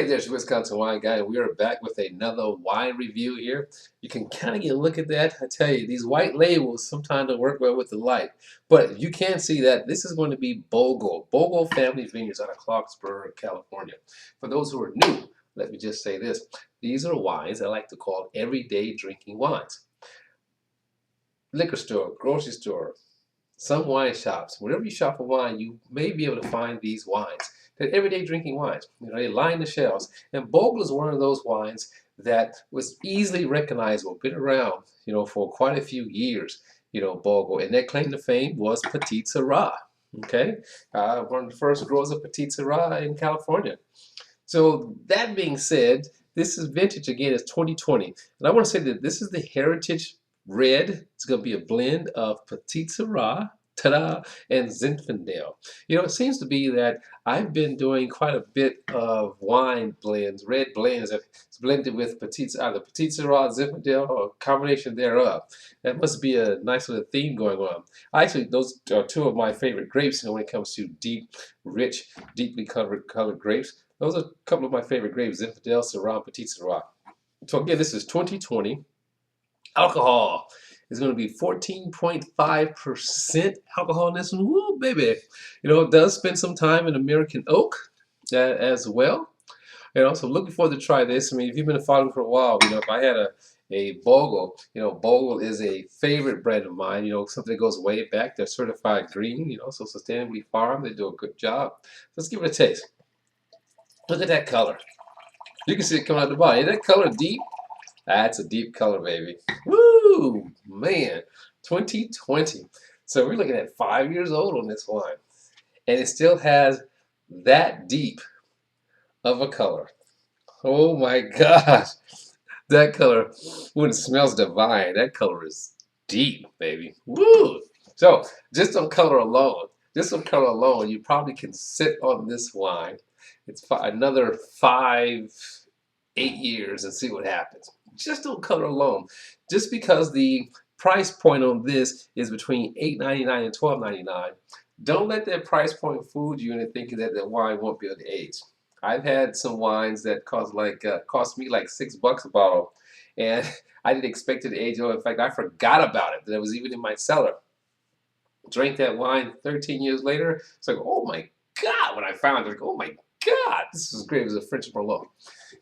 Hey, there's Wisconsin Wine Guy, and we are back with another wine review here. You can kind of get a look at that. I tell you, these white labels sometimes don't work well with the light. But you can see that this is going to be Bogle Family Vineyards out of Clarksburg, California. For those who are new, let me just say this. These are wines I like to call everyday drinking wines. Liquor store, grocery store, some wine shops, wherever you shop for wine, you may be able to find these wines. They're everyday drinking wines. You know, they line the shelves. And Bogle is one of those wines that was easily recognizable, been around, you know, for quite a few years, you know, Bogle. And their claim to fame was Petite Sirah. Okay? One of the first growers of Petite Sirah in California. So that being said, this is vintage again, it's 2020. And I want to say that this is the Heritage Red. It's going to be a blend of Petite Sirah, ta-da, and Zinfandel. You know, it seems to be that I've been doing quite a bit of wine blends, red blends, it's blended with either Petite Sirah, Zinfandel, or a combination thereof. That must be a nice little theme going on. Actually, those are two of my favorite grapes, you know, when it comes to deep, rich, deeply colored grapes. Those are a couple of my favorite grapes, Zinfandel, Syrah, Petite Sirah. So again, this is 2020. Alcohol is going to be 14.5% alcohol in this one. Woo, baby. You know, it does spend some time in American oak as well. You know, so looking forward to try this. I mean, if you've been following for a while, you know, if I had a Bogle, you know, Bogle is a favorite brand of mine, you know, something that goes way back. They're certified green, you know, so sustainably farmed. They do a good job. Let's give it a taste. Look at that color. You can see it coming out the bottom. Is that color deep? That's a deep color, baby. Woo, man. 2020. So we're looking at 5 years old on this wine. And it still has that deep of a color. Oh my gosh. That color, when it smells divine, that color is deep, baby. Woo! So just on color alone, you probably can sit on this wine. It's another 5, 8 years and see what happens. Just on color alone. Just because the price point on this is between $8.99 and $12.99, don't let that price point fool you into thinking that the wine won't be able to age. I've had some wines that cost me like $6 a bottle, and I didn't expect it to age. In fact, I forgot about it, that it was even in my cellar. Drank that wine 13 years later. It's like, oh my God, when I found it, like, oh my God, this was great. It was a French Merlot,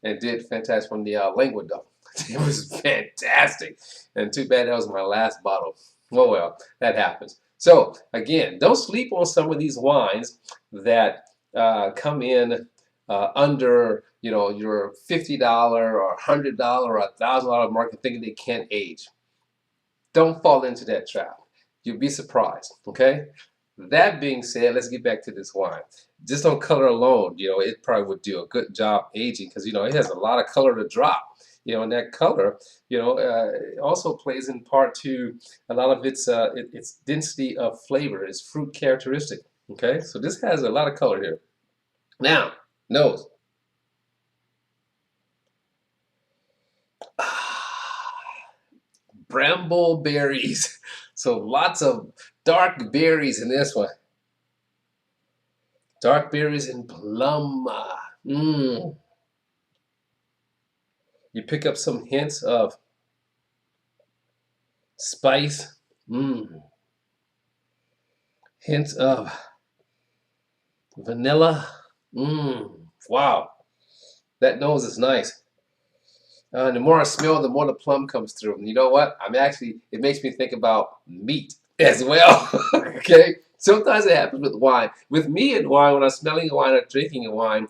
and it did fantastic from the Languedoc. It was fantastic, and too bad that was my last bottle. Oh well, that happens. So again, don't sleep on some of these wines that come in under, you know, your $50 or $100 or $1,000 market, thinking they can't age. Don't fall into that trap. You'll be surprised. Okay. That being said, let's get back to this wine. Just on color alone, you know, it probably would do a good job aging because, you know, it has a lot of color to drop. You know, and that color, you know, also plays in part to a lot of its density of flavor, its fruit characteristic. Okay, so this has a lot of color here. Now, nose. Bramble berries. So lots of dark berries in this one. Dark berries and plum. You pick up some hints of spice. Hints of vanilla. Wow. That nose is nice. And the more I smell, the more the plum comes through. And you know what? It makes me think about meat as well. Okay? Sometimes it happens with wine. With me and wine, when I'm smelling a wine or drinking a wine,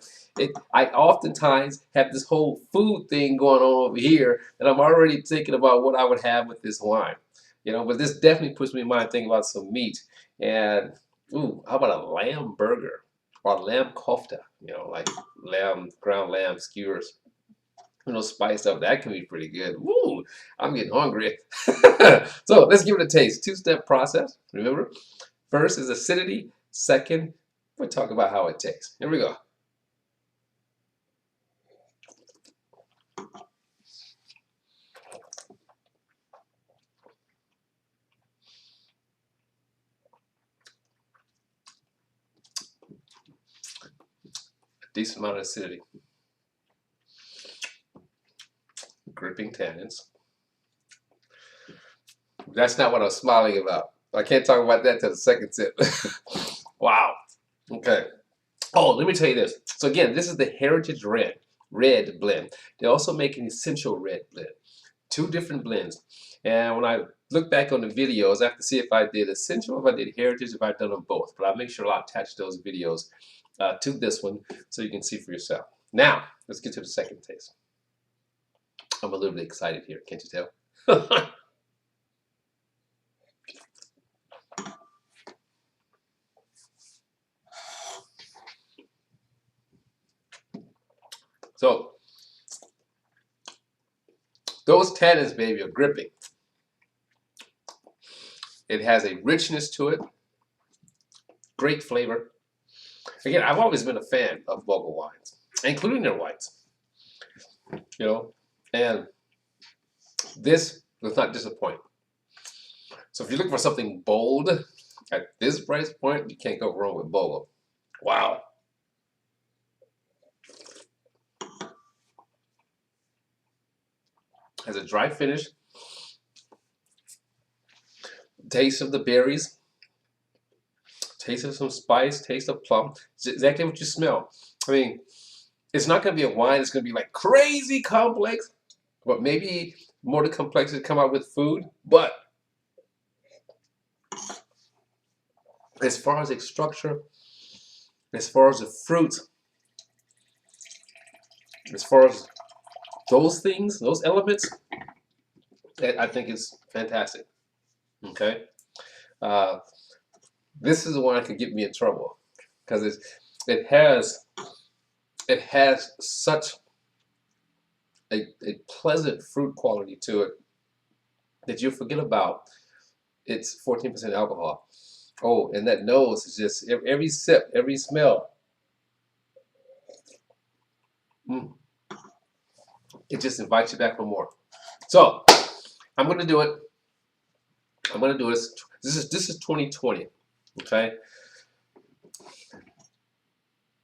I oftentimes have this whole food thing going on over here, and I'm already thinking about what I would have with this wine. You know, but this definitely puts me in mind thinking about some meat. And, ooh, how about a lamb burger or lamb kofta? You know, like ground lamb skewers. You know, spiced up. That can be pretty good. Woo! I'm getting hungry. So let's give it a taste. Two-step process. Remember, first is acidity. Second, we'll talk about how it tastes. Here we go. A decent amount of acidity. Gripping tannins. That's not what I was smiling about. I can't talk about that till the second sip. Wow. Okay. Oh, let me tell you this. So again, this is the Heritage Red blend. They also make an Essential Red blend. Two different blends. And when I look back on the videos, I have to see if I did Essential, if I did Heritage, if I've done them both. But I'll make sure I'll attach those videos to this one so you can see for yourself. Now, let's get to the second taste. I'm a little bit excited here, can't you tell? So, those tannins, baby, are gripping. It has a richness to it, great flavor. Again, I've always been a fan of Bogle wines, including their whites. You know, and this does not disappoint. So if you're looking for something bold at this price point, you can't go wrong with Bogle. Wow. Has a dry finish. Taste of the berries. Taste of some spice. Taste of plum. It's exactly what you smell. I mean, it's not going to be a wine that's going to be like crazy complex, but maybe more the complexity come out with food. But as far as its structure, as far as the fruit, as far as those things, those elements, I think it's fantastic. Okay, this is the one that could get me in trouble because it has such a pleasant fruit quality to it that you forget about its 14% alcohol. Oh, and that nose is just every sip, every smell. It just invites you back for more. So I'm going to do it. I'm going to do this. This is 2020. Okay.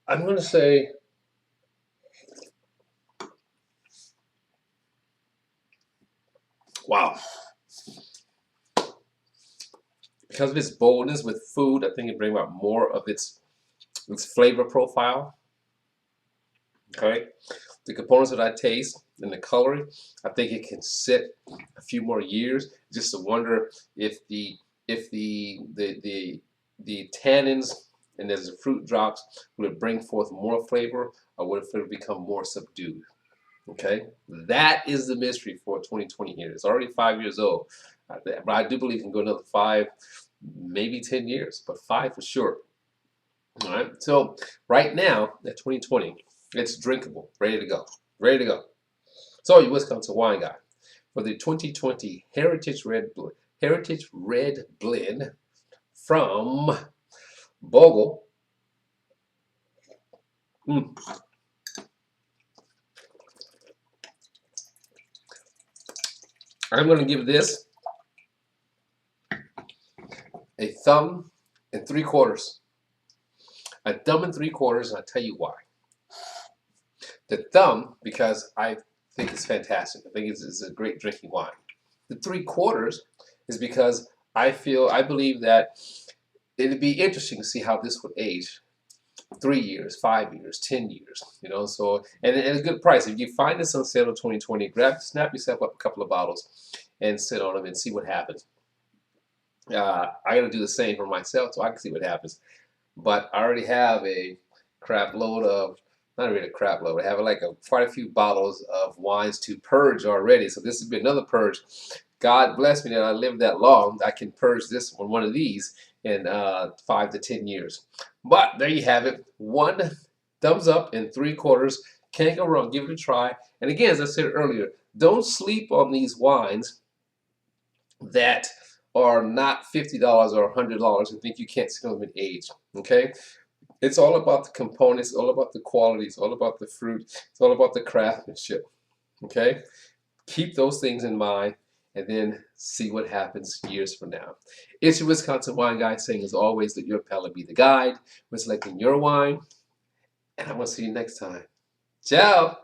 I'm going to say wow. Because of its boldness with food, I think it brings out more of its flavor profile. Okay, the components that I taste and the coloring, I think it can sit a few more years. Just to wonder if the tannins and as the fruit drops, will it bring forth more flavor or will it become more subdued? Okay, that is the mystery for 2020 here. It's already 5 years old, but I do believe it can go another 5, maybe 10 years, but 5 for sure. All right, so right now at 2020, it's drinkable, ready to go, ready to go. So you Wisconsin wine guy, for the 2020 Heritage Red Blend from Bogle. I'm going to give this a thumb and 3/4. A thumb and 3/4, and I'll tell you why. The thumb, because I think it's fantastic. I think it's a great drinking wine. The 3/4 is because I believe that it'd be interesting to see how this would age. 3 years, 5 years, 10 years, you know, so, and a good price. If you find this on sale in 2020, snap yourself up a couple of bottles and sit on them and see what happens. I got to do the same for myself so I can see what happens. But I already have a crap load of, not really a crap load, I have like quite a few bottles of wines to purge already. So this has been another purge. God bless me that I lived that long. I can purge this one of these in 5 to 10 years. But there you have it. 1 thumbs up and 3/4. Can't go wrong. Give it a try. And again, as I said earlier, don't sleep on these wines that are not $50 or $100 and think you can't sell them in age. Okay? It's all about the components, all about the quality, it's all about the fruit, it's all about the craftsmanship. Okay? Keep those things in mind and then see what happens years from now. It's your Wisconsin wine guy saying, as always, let your palate be the guide when selecting your wine. And I'm going to see you next time. Ciao!